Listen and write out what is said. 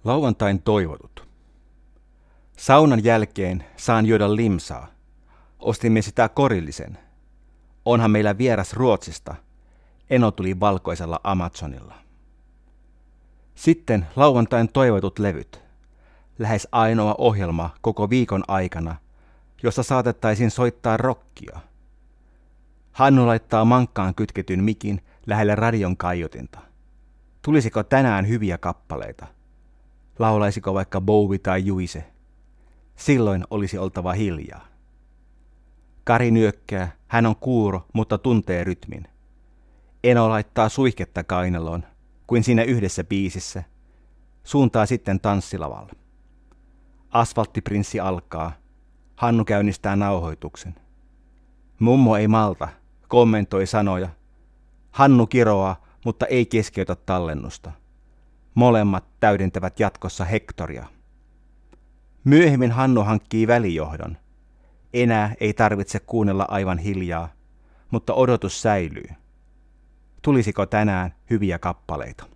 Lauantain toivotut. Saunan jälkeen saan juoda limsaa. Ostimme sitä korillisen. Onhan meillä vieras Ruotsista. Eno tuli valkoisella Amazonilla. Sitten lauantain toivotut levyt. Lähes ainoa ohjelma koko viikon aikana, jossa saatettaisiin soittaa rockia. Hannu laittaa mankkaan kytketyn mikin lähelle radion kaiutinta. Tulisiko tänään hyviä kappaleita? Laulaisiko vaikka Bowie tai Juise? Silloin olisi oltava hiljaa. Kari nyökkää, hän on kuuro, mutta tuntee rytmin. Eno laittaa suihketta kainaloon, kuin siinä yhdessä biisissä. Suuntaa sitten tanssilavalle. Asfalttiprinssi alkaa. Hannu käynnistää nauhoituksen. Mummo ei malta, kommentoi sanoja. Hannu kiroaa, mutta ei keskeytä tallennusta. Molemmat täydentävät jatkossa Hektoria. Myöhemmin Hannu hankkii välijohdon. Enää ei tarvitse kuunnella aivan hiljaa, mutta odotus säilyy. Tulisiko tänään hyviä kappaleita?